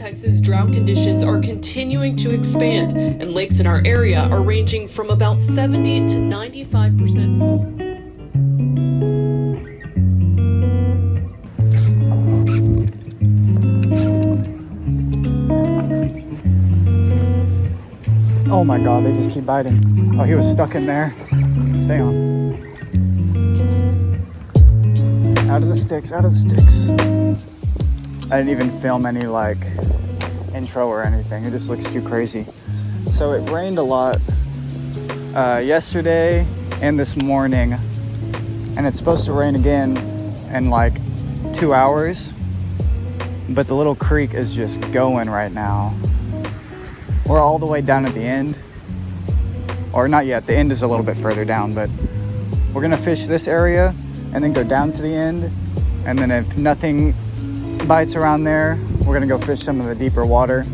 Texas, drought conditions are continuing to expand, and lakes in our area are ranging from about 70 to 95% full. Oh my God, they just keep biting. Oh, he was stuck in there. Stay on. Out of the sticks, out of the sticks. I didn't even film any like intro or anything. It just looks too crazy. So it rained a lot yesterday and this morning, and it's supposed to rain again in like 2 hours, but the little creek is just going right now. We're all the way down at the end, or not yet. The end is a little bit further down, but we're gonna fish this area and then go down to the end, and then if nothing bites around there, we're gonna go fish some of the deeper water.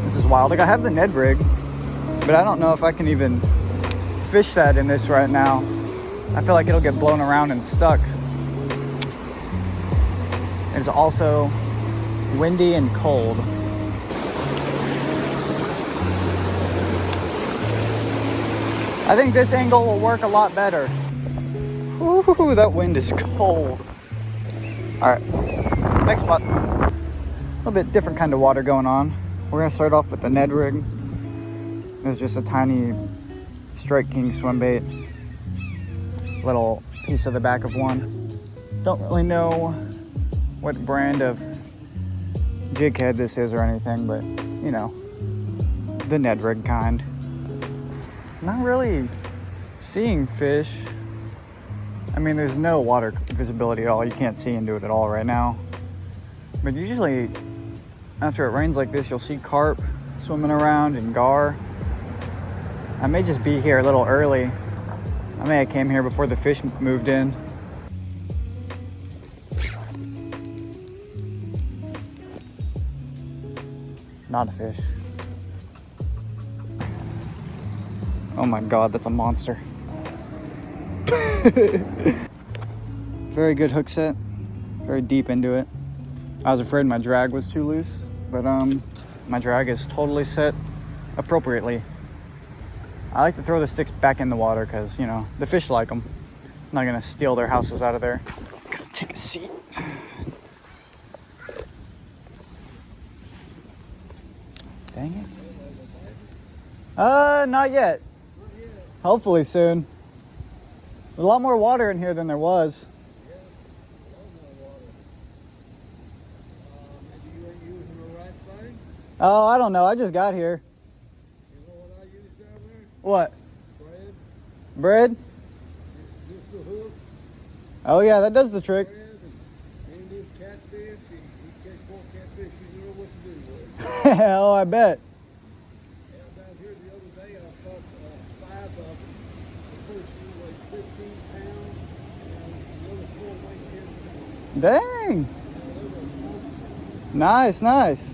This is wild. Like, I have the Ned rig, but I don't know if I can even fish that in this right now. I feel like it'll get blown around and stuck. It's also windy and cold. I think this angle will work a lot better. Ooh, that wind is cold. All right, next spot. A little bit different kind of water going on. We're gonna start off with the Ned rig. It's just a tiny Strike King swim bait. Little piece of the back of one. Don't really know what brand of jig head this is or anything, but you know, the Ned rig kind. Not really seeing fish. I mean, there's no water visibility at all. You can't see into it at all right now. But usually, after it rains like this, you'll see carp swimming around and gar. I may just be here a little early. I may have came here before the fish moved in. Not a fish. Oh my God, that's a monster. Very good hook set. Very deep into it. I was afraid my drag was too loose, but my drag is totally set appropriately. I like to throw the sticks back in the water because, you know, the fish like them. I'm not gonna steal their houses out of there. Gotta take a seat. Dang it. Not yet. Hopefully soon. There's a lot more water in here than there was. Maybe you ain't using the right thing? Oh, I don't know. I just got here. You know what I use down there? What? Bread. Bread? Just the hook. Oh yeah, that does the trick. Bread and this catfish. You catch more catfish, you know what to do with it. Oh, I bet. Yeah, down here the other day I caught 5 of them. The first one weighed 15 pounds and the other 4 weighed 10 pounds. Dang. Nice, nice.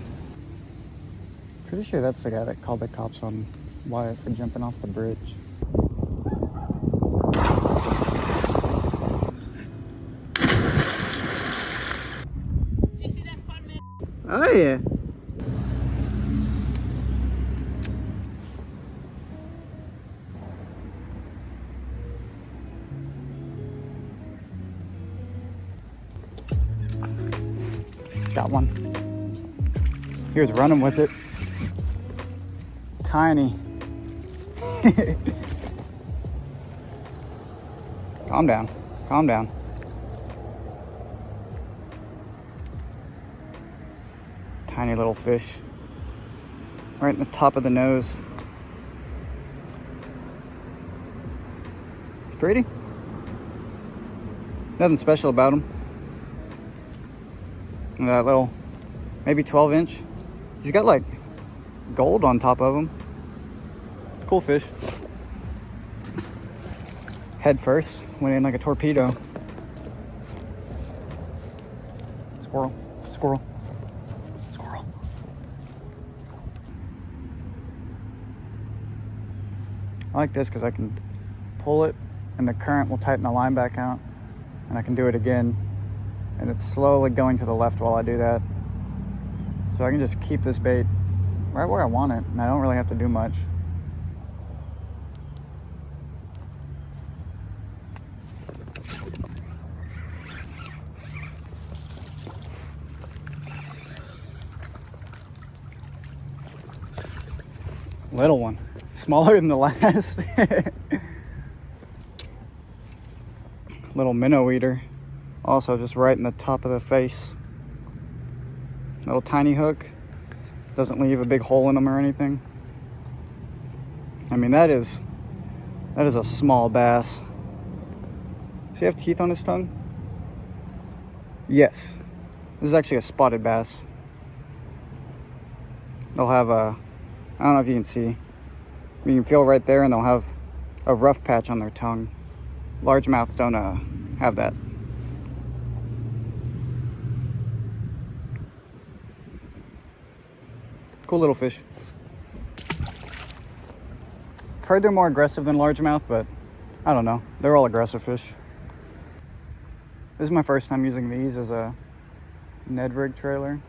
Pretty sure that's the guy that called the cops on Wyatt for jumping off the bridge. Did you see that spot, man? Oh yeah. Got one. He was running with it. Tiny. Calm down. Calm down. Tiny little fish. Right in the top of the nose. It's pretty. Nothing special about him. And that little, maybe 12-inch. He's got like gold on top of him. Cool fish. Head first, went in like a torpedo. Squirrel, squirrel, squirrel. I like this because I can pull it and the current will tighten the line back out, and I can do it again and it's slowly going to the left while I do that. So I can just keep this bait right where I want it, and I don't really have to do much. Little one, smaller than the last. Little minnow eater, also just right in the top of the face. Little tiny hook, doesn't leave a big hole in them or anything. I mean, that is a small bass. Does he have teeth on his tongue? Yes. This is actually a spotted bass. They'll have a, I don't know if you can see, you can feel right there, and they'll have a rough patch on their tongue. Largemouths don't have that. Cool little fish. I've heard they're more aggressive than largemouth, but I don't know. They're all aggressive fish. This is my first time using these as a Ned rig trailer.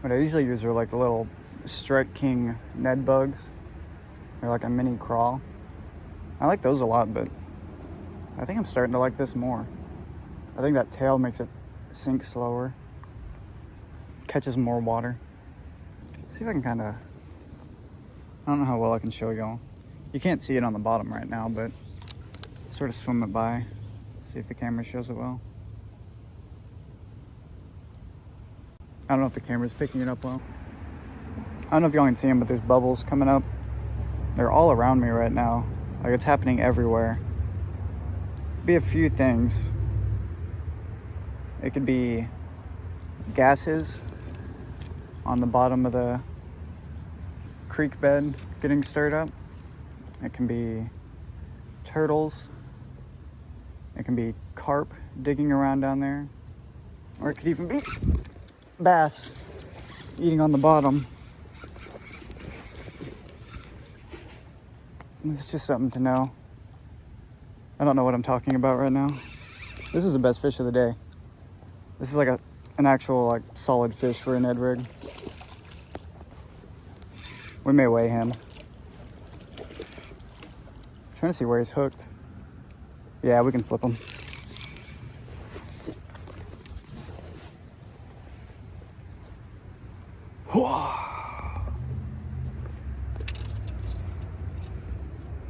What I usually use are like the little Strike King Ned bugs. They're like a mini crawl. I like those a lot, but I think I'm starting to like this more. I think that tail makes it sink slower. Catches more water. See if I can kind of, I don't know how well I can show y'all. You can't see it on the bottom right now, but sort of swim it by. See if the camera shows it well. I don't know if the camera's picking it up well. I don't know if y'all can see them, but there's bubbles coming up. They're all around me right now. Like, it's happening everywhere. Be a few things. It could be gases on the bottom of the creek bed getting stirred up. It can be turtles. It can be carp digging around down there. Or it could even be bass eating on the bottom. It's just something to know. I don't know what I'm talking about right now. This is the best fish of the day. This is like an actual like solid fish for a Ned rig. We may weigh him. Trying to see where he's hooked. Yeah, we can flip him.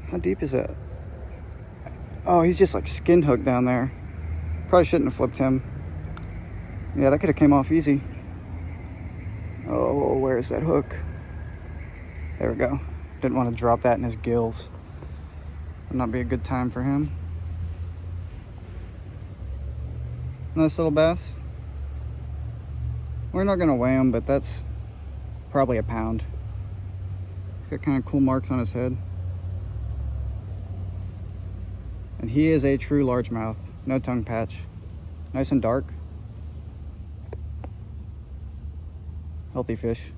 How deep is that? Oh, he's just like skin hooked down there. Probably shouldn't have flipped him. Yeah, that could have came off easy. Oh, where's that hook? There we go. Didn't want to drop that in his gills. Would not be a good time for him. Nice little bass. We're not gonna weigh him, but that's probably a pound. He's got kind of cool marks on his head. And he is a true largemouth. No tongue patch. Nice and dark. Healthy fish.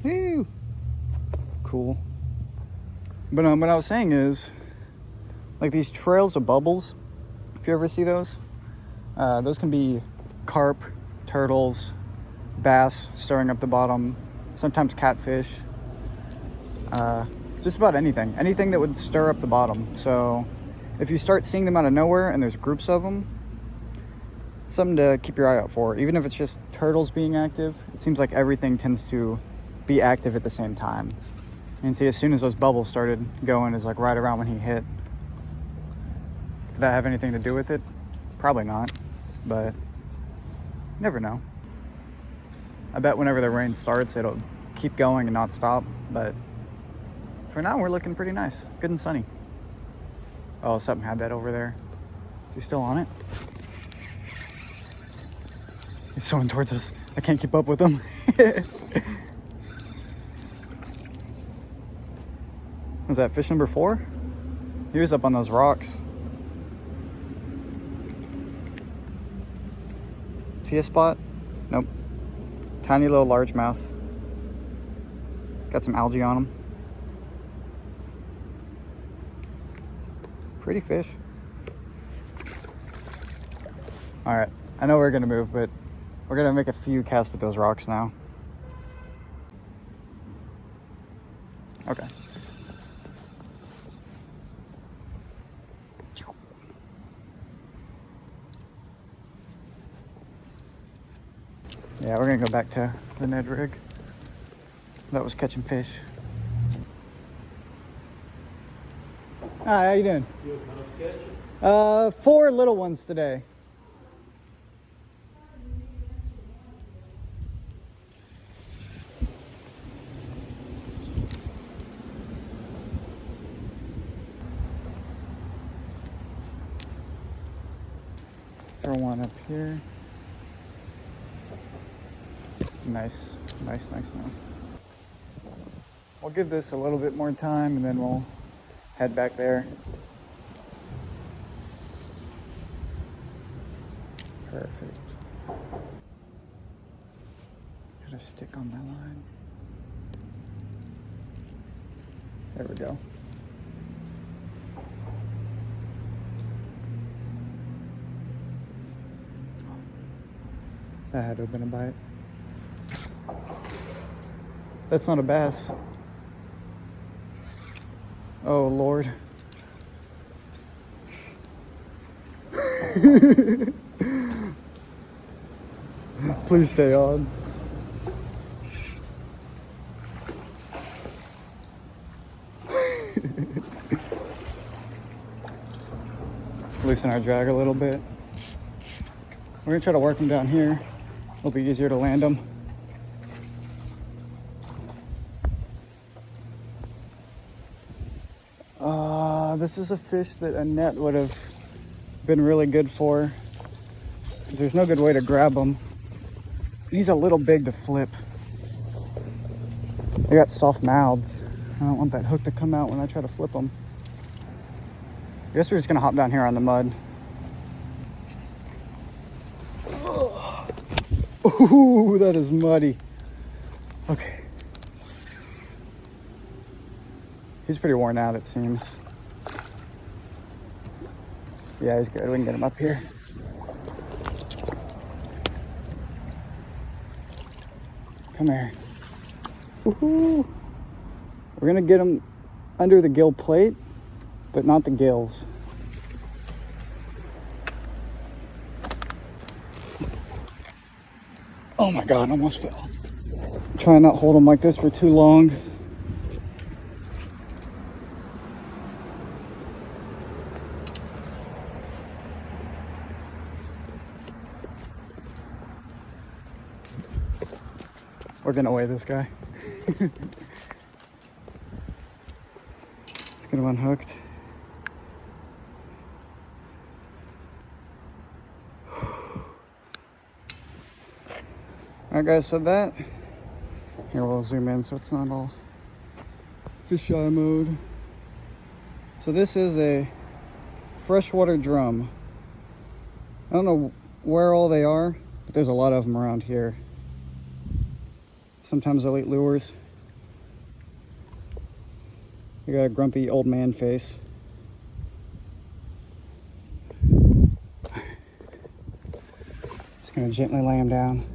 Woo! Cool. But what I was saying is, like these trails of bubbles, if you ever see those can be carp, turtles, bass stirring up the bottom, sometimes catfish, just about anything that would stir up the bottom. So if you start seeing them out of nowhere and there's groups of them, it's something to keep your eye out for. Even if it's just turtles being active, it seems like everything tends to be active at the same time. And see, as soon as those bubbles started going is like right around when he hit. Did that have anything to do with it? Probably not, but you never know. I bet whenever the rain starts, it'll keep going and not stop, but for now, we're looking pretty nice. Good and sunny. Oh, something had that over there. Is he still on it? He's swimming towards us. I can't keep up with him. Was that fish number 4? He was up on those rocks. See a spot? Nope. Tiny little largemouth. Got some algae on him. Pretty fish. All right, I know we're gonna move, but we're gonna make a few casts at those rocks now. Okay. Yeah, we're gonna go back to the Ned rig. That was catching fish. Hi, how you doing? Good, how's catching? 4 little ones today. Throw one up here. Nice, nice, nice, nice. We'll give this a little bit more time and then we'll head back there. Perfect. Got a stick on my line. There we go. That had to have been a bite. That's not a bass. Oh, Lord. Please stay on. Loosen our drag a little bit. We're gonna try to work them down here. It'll be easier to land them. This is a fish that a net would have been really good for, because there's no good way to grab him. He's a little big to flip. They got soft mouths. I don't want that hook to come out when I try to flip them. I guess we're just gonna hop down here on the mud. Ooh, that is muddy. Okay. He's pretty worn out, it seems. Yeah, he's good. We can get him up here. Come here. Woohoo! We're gonna get him under the gill plate, but not the gills. Oh my God, almost fell. Try and not hold him like this for too long. We're gonna weigh this guy. Let's get him unhooked. Alright guys, so that, here we'll zoom in so it's not all fisheye mode. So this is a freshwater drum. I don't know where all they are, but there's a lot of them around here. Sometimes they'll eat lures. They got a grumpy old man face. Just gonna gently lay him down.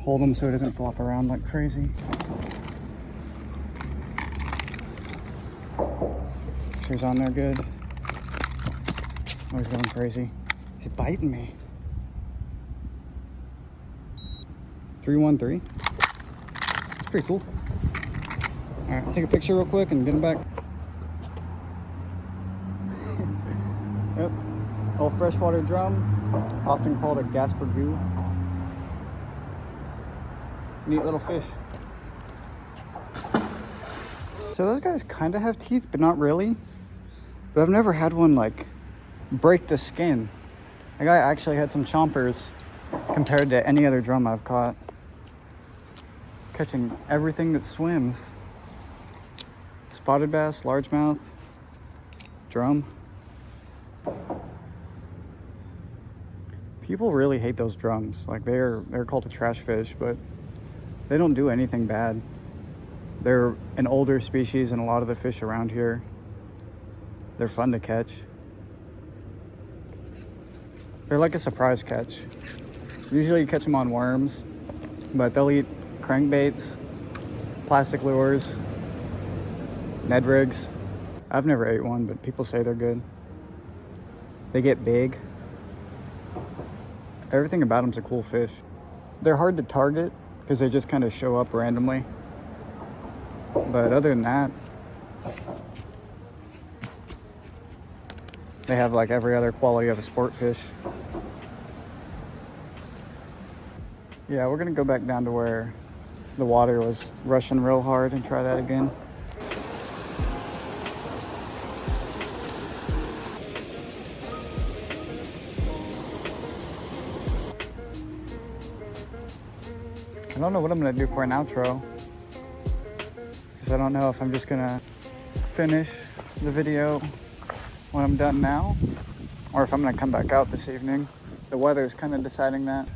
Hold him so he doesn't flop around like crazy. Make sure he's on there good. Oh, he's going crazy. He's biting me. 313. That's pretty cool. All right, I'll take a picture real quick and get him back. Yep, old freshwater drum, often called a Gasper goo. Neat little fish. So those guys kind of have teeth, but not really. But I've never had one like break the skin. That guy actually had some chompers compared to any other drum I've caught. Catching everything that swims. Spotted bass, largemouth, drum. People really hate those drums. Like they're called a trash fish, but they don't do anything bad. They're an older species and a lot of the fish around here, they're fun to catch. They're like a surprise catch. Usually you catch them on worms, but they'll eat crankbaits, plastic lures, Ned rigs. I've never ate one, but people say they're good. They get big. Everything about them's a cool fish. They're hard to target because they just kind of show up randomly. But other than that, they have like every other quality of a sport fish. Yeah, we're gonna go back down to where the water was rushing real hard and try that again. I don't know what I'm gonna do for an outro, because I don't know if I'm just gonna finish the video when I'm done now, or if I'm gonna come back out this evening. The weather is kind of deciding that.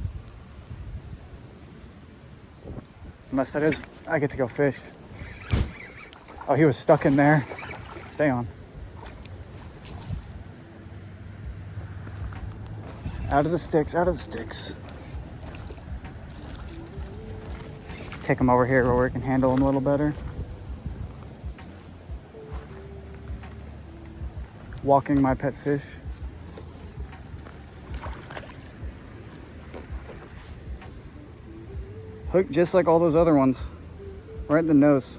Unless that is, I get to go fish. Oh, he was stuck in there. Stay on. Out of the sticks, out of the sticks. Take him over here where we can handle him a little better. Walking my pet fish. Hook just like all those other ones. Right in the nose.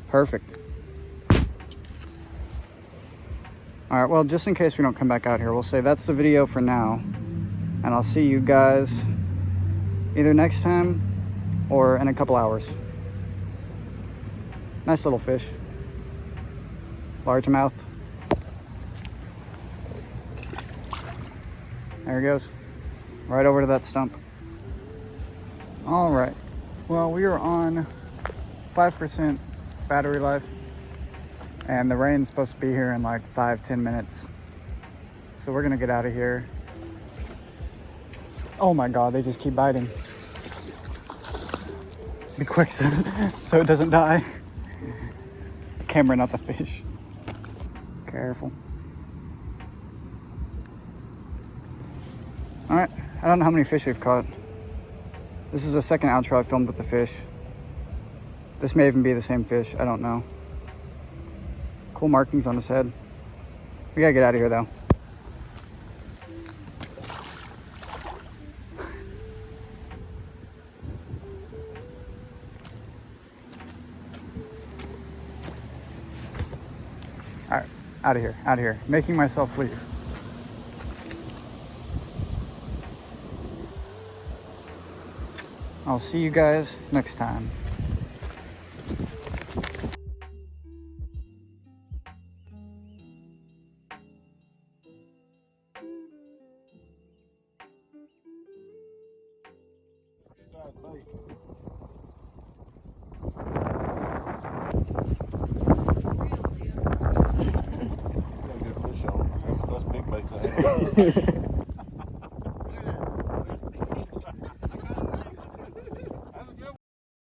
Perfect. Alright, well, just in case we don't come back out here, we'll say that's the video for now. And I'll see you guys either next time or in a couple hours. Nice little fish. Largemouth. There he goes. Right over to that stump. All right. Well, we are on 5% battery life, and the rain's supposed to be here in like 5-10 minutes. So we're gonna get out of here. Oh my God, they just keep biting. Be quick so it doesn't die. Camera, not the fish. Careful. All right, I don't know how many fish we've caught. This is the second outro I filmed with the fish. This may even be the same fish, I don't know. Cool markings on his head. We gotta get out of here though. All right, out of here, making myself leave. I'll see you guys next time. That's big baits.